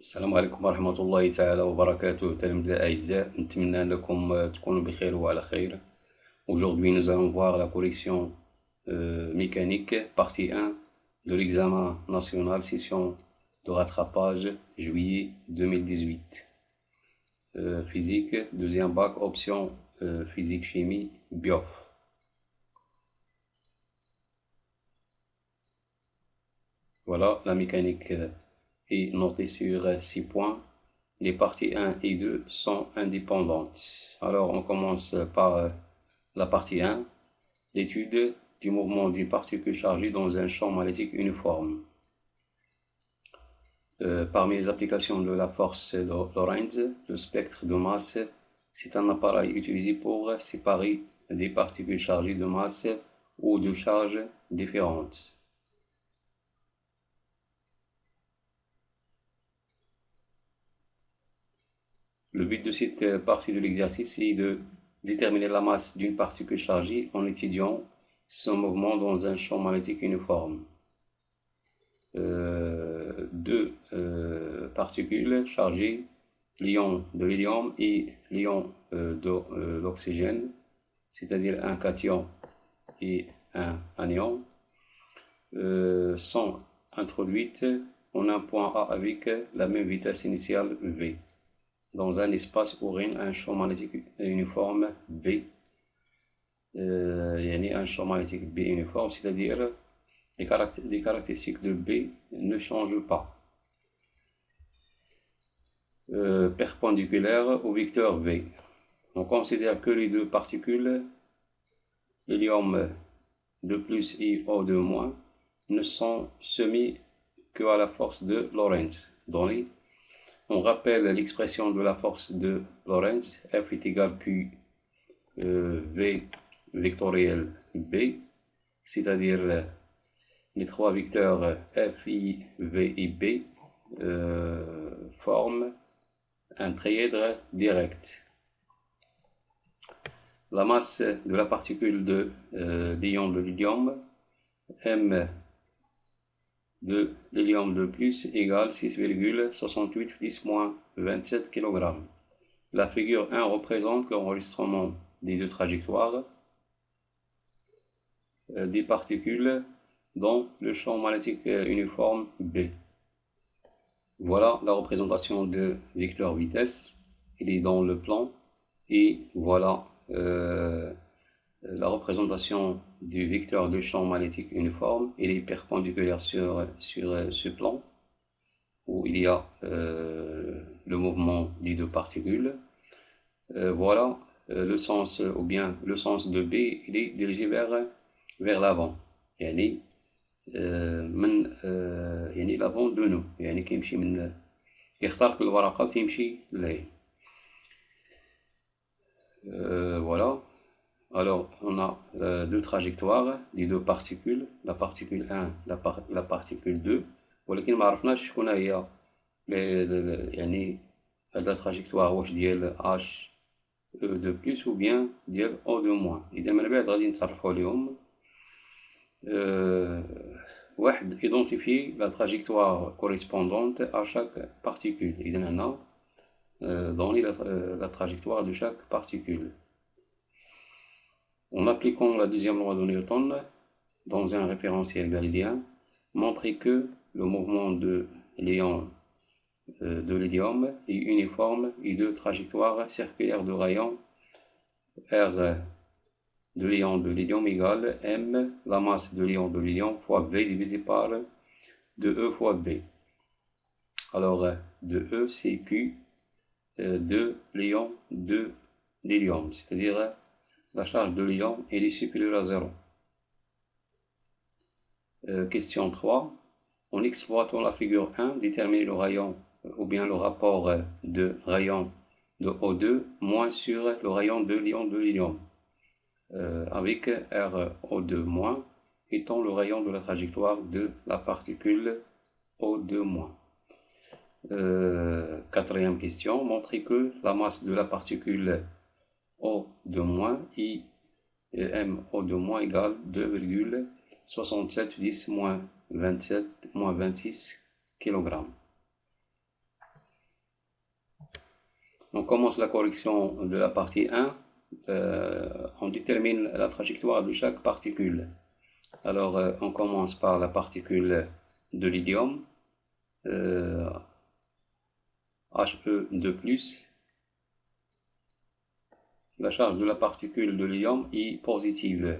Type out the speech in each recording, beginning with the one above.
السلام عليكم ورحمة الله تعالى وبركاته. تلاميذ الأعزاء، نتمنى أنكم تكونوا بخير وعلى خير. Aujourd'hui, nous allons voir la correction mécanique, partie 1 de l'examen national session de rattrapage juillet 2018. Physique, deuxième bac, option physique chimie, BIOF. Voilà, la mécanique est notée sur 6 points. Les parties 1 et 2 sont indépendantes. Alors, on commence par la partie 1, l'étude du mouvement d'une particule chargée dans un champ magnétique uniforme. Parmi les applications de la force de Lorentz, le spectre de masse, c'est un appareil utilisé pour séparer des particules chargées de masse ou de charges différentes. Le but de cette partie de l'exercice est de déterminer la masse d'une particule chargée en étudiant son mouvement dans un champ magnétique uniforme. Deux particules chargées, l'ion de l'hélium et l'ion de l'oxygène, c'est-à-dire un cation et un anion, sont introduites en un point A avec la même vitesse initiale V, dans un espace où règne un champ magnétique uniforme B. Un champ magnétique B uniforme, c'est-à-dire les caractéristiques de B ne changent pas. Perpendiculaire au vecteur V. On considère que les deux particules, hélium de plus et O de moins, ne sont soumis qu'à la force de Lorentz donnée. On rappelle l'expression de la force de Lorentz, F est égal Q V vectoriel B, c'est-à-dire les trois vecteurs F, I, V et B forment un trièdre direct. La masse de la particule de l'ion de l'hélium, M de l'hélium de plus égale 6,68 10-27 kg. La figure 1 représente l'enregistrement des deux trajectoires des particules dans le champ magnétique uniforme B. Voilà la représentation de vecteur vitesse, il est dans le plan, et voilà la représentation du vecteur de champ magnétique uniforme, il est perpendiculaire sur ce plan où il y a le mouvement des deux particules. Voilà le sens, ou bien le sens de B, il est dirigé vers l'avant, يعني l'avant de nous، يعني كيمشي من يخترق الورقة وتمشي لهيه. Voilà. Alors, on a deux trajectoires des deux particules, la particule 1, la particule 2, ولكن ما عرفناش شكون هي يعني هاد لا تراجيكتوار، واش ديال H de plus ou bien ديال O de moins. إذا من بعد غادي نتعرفوا عليهم. واحد identifier la trajectoire correspondante à chaque particule. إذا هنا donner la trajectoire de chaque particule. En appliquant la deuxième loi de Newton dans un référentiel galiléen, montrer que le mouvement de l'ion de l'hélium est uniforme et de trajectoire circulaire de rayon R de l'ion de l'hélium égale M, la masse de l'ion de l'hélium, fois V divisé par 2E fois B. Alors, 2E c'est Q de l'ion de l'hélium, c'est-à-dire la charge de l'ion est supérieure à 0. Question 3. En exploitant la figure 1, déterminer le rayon ou bien le rapport de rayon de O2 moins sur le rayon de l'ion de l'hélium, avec RO2 moins étant le rayon de la trajectoire de la particule O2 moins. Quatrième question. Montrer que la masse de la particule O2 moins et MO2 moins égale 2,67 10 moins 27 moins 26 kg. On commence la correction de la partie 1. On détermine la trajectoire de chaque particule. Alors, on commence par la particule de l'idium, He2+. La charge de la particule de l'idium est positive,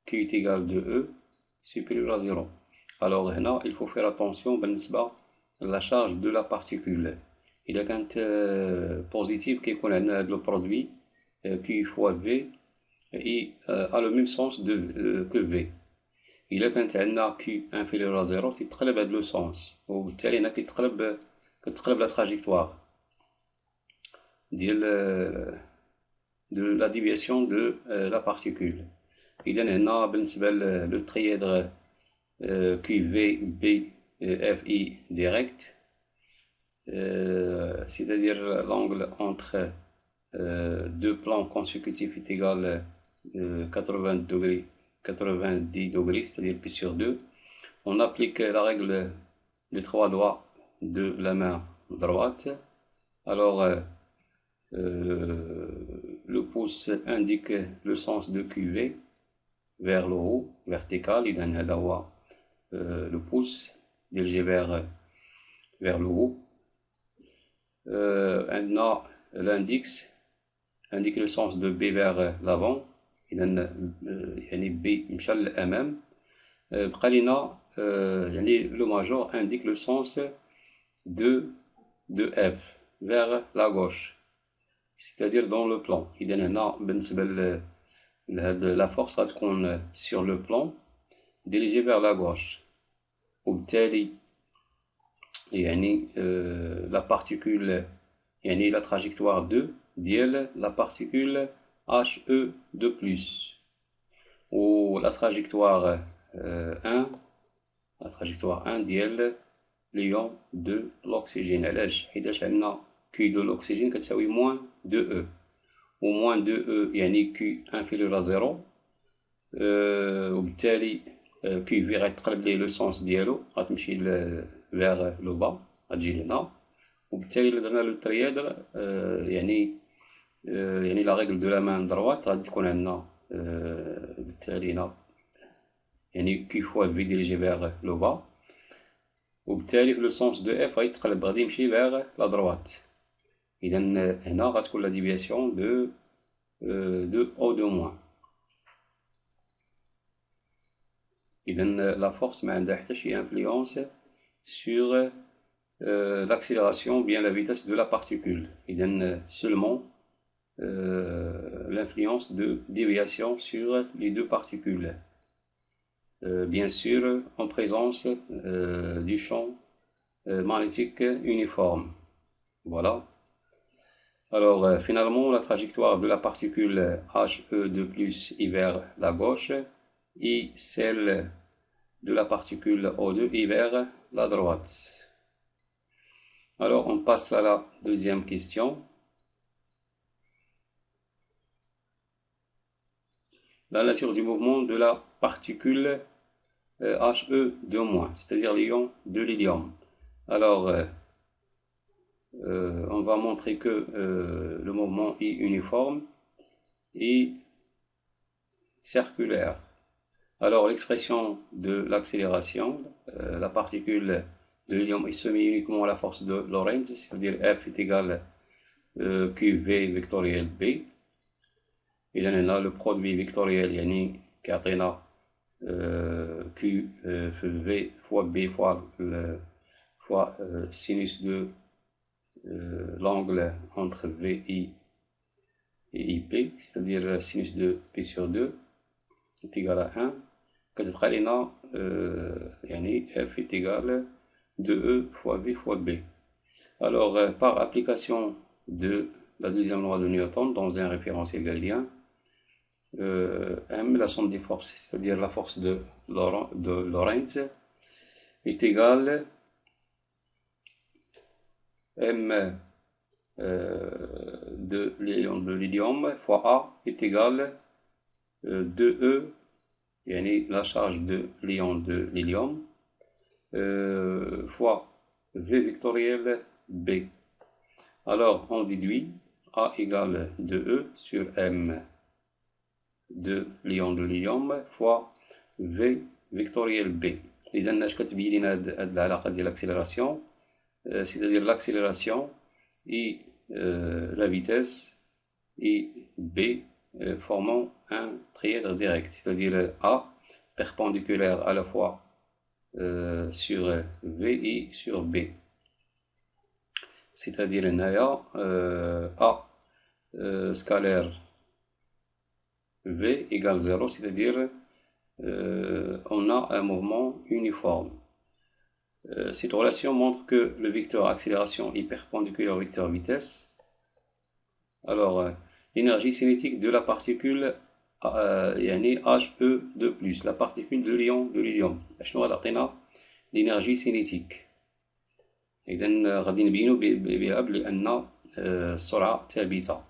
Q est égal à 2E, supérieur à 0. Alors, là, il faut faire attention à la charge de la particule. Il y a positif qui est le produit Q fois V et a le même sens que V. Il y a Q inférieur à 0, c'est très bas de le sens. Ou il y a la trajectoire de la déviation de la particule. Il y a le trièdre QV, B, FI direct, c'est-à-dire l'angle entre deux plans consécutifs est égal à 90 degrés, c'est-à-dire pi sur 2. On applique la règle des 3 doigts de la main droite. Alors, le pouce indique le sens de QV vers le haut, vertical, il donne le pouce dirigé vers le haut. L'index indique le sens de B vers l'avant, il donne B مشى للأمام. le major indique le sens de F vers la gauche, c'est-à-dire dans le plan. إذا هنا بالنسبة la force غتكون sur le plan dirigée vers la gauche. وبالتالي la particule la trajectoire 2 ديال la particule He2+, ou la trajectoire 1 ديال l'ion de l'oxygène. حيتاش عندنا Q de l'oxygène كتساوي moins 2E, و moins 2E يعني Q inférieur à 0, وبالتالي QV غيتقلب ليه لو سونس ديالو، غتمشي vers le bas، غتجي لهنا، وبالتالي إلا درنا لو تريادر la règle de la main droite غادي تكون عندنا بالتالي هنا Q fois V dirigé vers le bas، وبالتالي في لو سونس دو F غيتقلب غادي يمشي vers la droite. إذا هنا غتكون لا ديفياسيون de O2-. إذا la force ما عندها حتى شي influence sur l'accélération, bien la vitesse de la particule. إذا seulement l'influence de déviation sur les deux particules. Bien sûr, en présence du champ magnétique uniforme. Voilà. Alors, finalement, la trajectoire de la particule He2+ est vers la gauche et celle de la particule O2 est vers la droite. Alors, on passe à la deuxième question. La nature du mouvement de la particule He2-, c'est-à-dire l'ion de l'hélium. Alors, on va montrer que le mouvement est uniforme et circulaire. Alors, l'expression de l'accélération, la particule de l'hélium est soumise uniquement à la force de Lorentz, c'est-à-dire F est égal à QV vectoriel B. Et là, le produit vectoriel qui a Q V fois B fois sinus de l'angle entre VI et IP, c'est-à-dire sinus de P sur 2 est égal à 1. كتبقى لنا F est égal à 2E fois V fois B. Alors, par application de la deuxième loi de Newton dans un référentiel galiléen, M, la somme des forces, c'est-à-dire la force de Lorentz, est égale M de l'hélium fois A est égal à 2E, la charge de l'ion de l'hélium, fois V vectoriel B. Alors, on déduit A égale 2E sur M de l'ion de l'hélium fois V vectoriel B. إذا اش كتبين لنا هاد العلاقة ديال l'accélération, c'est-à-dire l'accélération et la vitesse et B formant un trièdre direct, c'est-à-dire A perpendiculaire à la fois sur V et sur B. C'est-à-dire A scalaire V égale 0, c'est-à-dire on a un mouvement uniforme. Cette relation montre que le vecteur accélération est perpendiculaire au vecteur vitesse. Alors, l'énergie cinétique de la particule HE de plus, la particule de l'ion de l'hélium. شنو غتعطينا l'énergie cinétique. إذا غادي نبينو بها بأن السرعة ثابتة.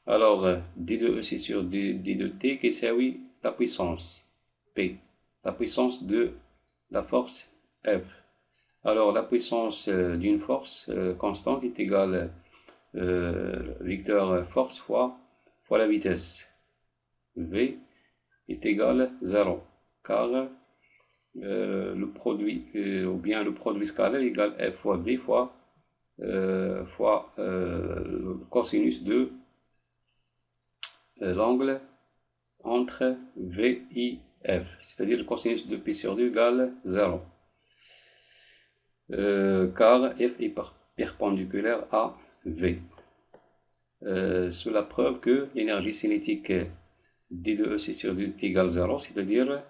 Alors, d de E c'est sur d de T كيساوي la puissance P, la puissance de la force F. Alors, la puissance d'une force constante est égale vecteur force fois la vitesse. V est égal 0, car le produit, ou bien le produit scalaire égale F fois V fois le cosinus de l'angle entre V et F, c'est-à-dire le cosinus de pi sur 2 égale 0, car F est perpendiculaire à V. Sous la preuve que l'énergie cinétique d de E c'est sur d égale 0, c'est-à-dire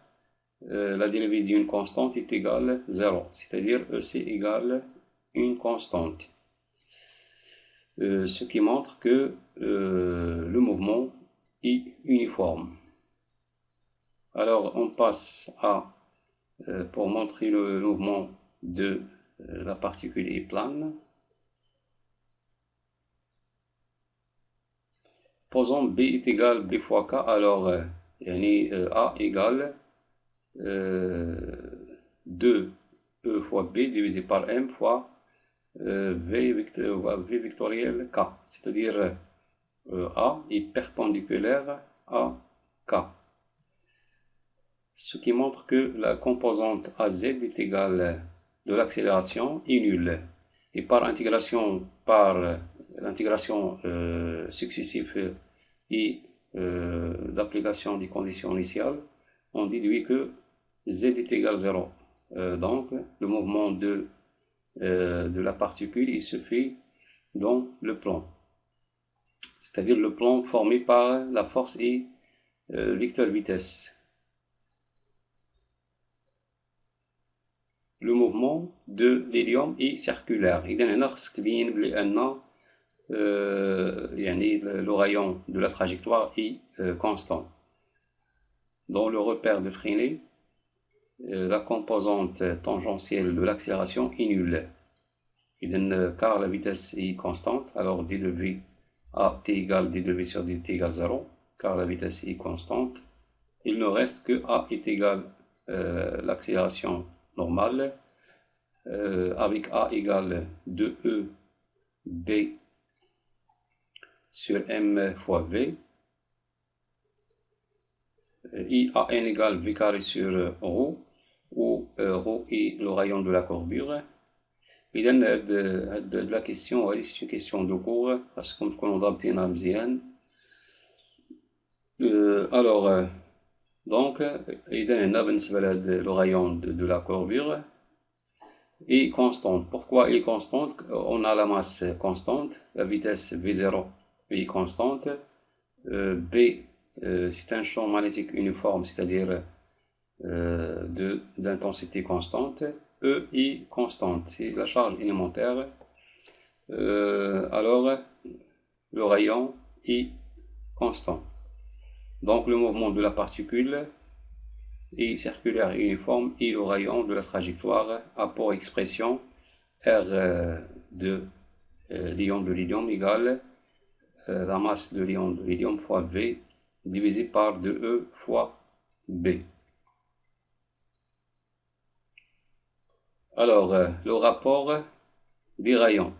la dérivée d'une constante est égale 0, c'est-à-dire EC égale une constante. Ce qui montre que le mouvement est uniforme. Alors on passe à, pour montrer le mouvement de la particule est plane. Posons B est égal B fois K, alors A égale 2E fois B divisé par M fois V vectoriel K, c'est-à-dire A est perpendiculaire à K. Ce qui montre que la composante AZ est égale de l'accélération est nulle. Et par l'intégration successive et d'application des conditions initiales, on déduit que Z est égal 0. Donc, le mouvement de la particule il se fait dans le plan, c'est-à-dire le plan formé par la force et vecteur vitesse. Le mouvement de l'hélium est circulaire. إذا هنا خصك تبين بلي أن le rayon de la trajectoire est constant. Dans le repère de Freinet, la composante tangentielle de l'accélération est nulle. Car la vitesse est constante, alors d de V à t égale d de V sur dt égale 0, car la vitesse est constante. Il ne reste que A est égal l'accélération normale, avec A égale 2E B sur M fois V, et AN égale V carré sur ρ, où ρ est le rayon de la courbure. إذا هاد la question c'est une question de cours خاصكم تكونوا ضابطينها مزيان. Alors donc إذا هنا بالنسبة لهاد le rayon de la courbure est constante. Pourquoi il est constante? On a la masse constante, la vitesse V0 est constante, B c'est un champ magnétique uniforme, c'est-à-dire d'intensité constante, E est constante, c'est la charge élémentaire. Alors le rayon est constant. Donc le mouvement de la particule est circulaire et uniforme et le rayon de la trajectoire a pour expression R de l'ion de l'hélium égale la masse de l'ion de l'hélium fois V divisé par 2E fois B. Alors le rapport des rayons.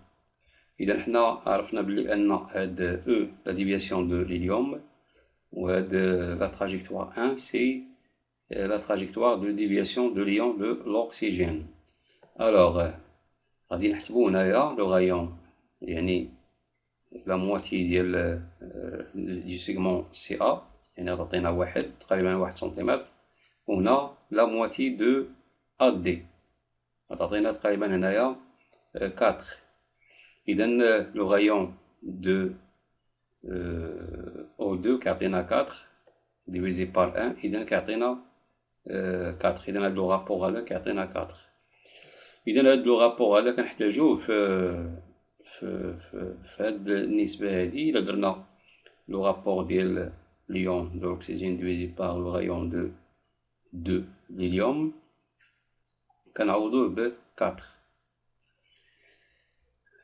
إذا حنا عرفنا بلي أن هاد E لا ديفياسيون دو l'hélium وهاد لا trajectoire 1 سي لا trajectoire de déviation de l'ion de l'oxygène. Alors غادي نحسبو هنايا لو غايون يعني لا مواتي ديال دو سيغمون سي ا يعني غتعطينا واحد تقريبا 1 سنتيمتر وهنا لا مواتي دو ا دي غتعطينا تقريبا هنايا 4. إذا لو غايون دو O2 كيعطينا 4 ديفيزي بار 1 إذا كيعطينا 4. إذا هاد لو رابور هذا كيعطينا 4. إذا هاد لو رابور هذا كنحتاجوه في هاد النسبة هادي. إلا درنا لو رابور ديال ليون دو l'oxygène divisé par le rayon de l'hélium كنعوضوه ب 4.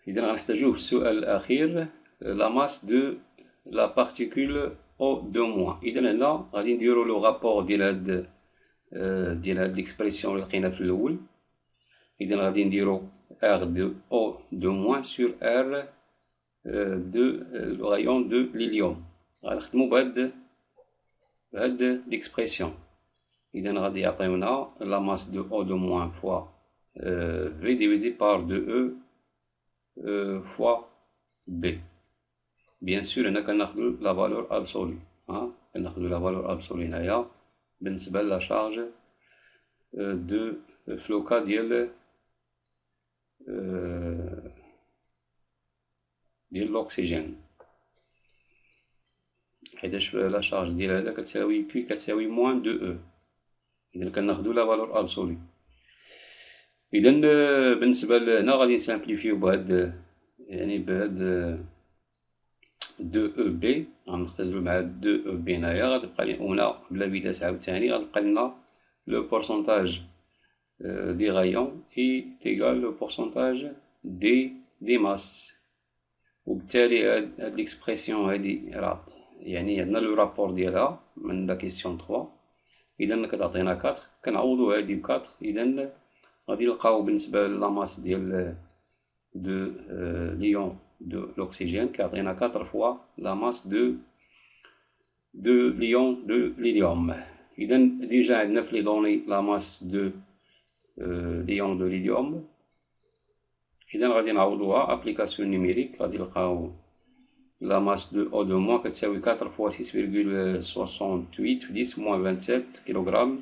إذا غنحتاجوه في السؤال الأخير لا ماس دو لا بارتيكول O2-. إذا هنا غادي نديرو لو رابور ديال هاد ليكسبريسيون اللي لقينا في الأول. إذا غادي نديرو R de O2- sur R de le rayon de l'hélium. غنخدمو بهاد ليكسبريسيون. إذا غادي يعطيونا لا ماس دو O2- fois V divisé par 2E fois B. بيان سور هنا كناخدو لا فالور ابسولي كناخدو لا فالور ابسولي هنايا بالنسبة لا شارج دو فلوكا ديال الأكسجين، حيتاش لا شارج ديال هذا كتساوي Q كتساوي موان دو E. إذا كناخدو لا فالور ابسولي. إذا بالنسبة لهنا غادي نسامبليفيو بهاد دو او بي غنختزلو مع دو او بي هنايا غتبقى لي هنا بلا فيتاس عاوتاني غتبقى لنا لو بورسونتاج دي غايون اي تيغال لو بورسونتاج دي ماس. وبالتالي هاد ليكسبرسيون هادي راه يعني عندنا لو رابور ديالها من لا كيسيون 3. إذا كتعطينا 4 كنعوضو هادي ب 4. إذا غادي نلقاو بالنسبة لا ماس ديال دو ليون de l'oxygène كيعطينا 4 fois la masse de l'ion de l'hélium. إذا ديجا عندنا في لي دوني لا ماس دو ليون دو l'hélium. إذا غادي نعوضوها ابليكاسيون نيميريك. غادي نلقاو لا ماس دو O2- كتساوي 4 fois 6,68 في 10 moins 27 كيلوغرام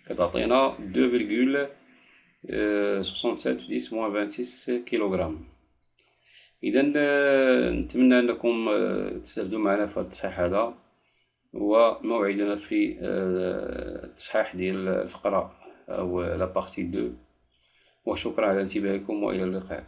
كتعطينا 2,67 في 10 moins 26 كيلوغرام. إذا نتمنى أنكم تستافدوا معنا في هذا التصحيح هذا، وموعدنا في التصحيح ديال الفقرة أو لا بارتي 2. وشكرا على انتباهكم وإلى اللقاء.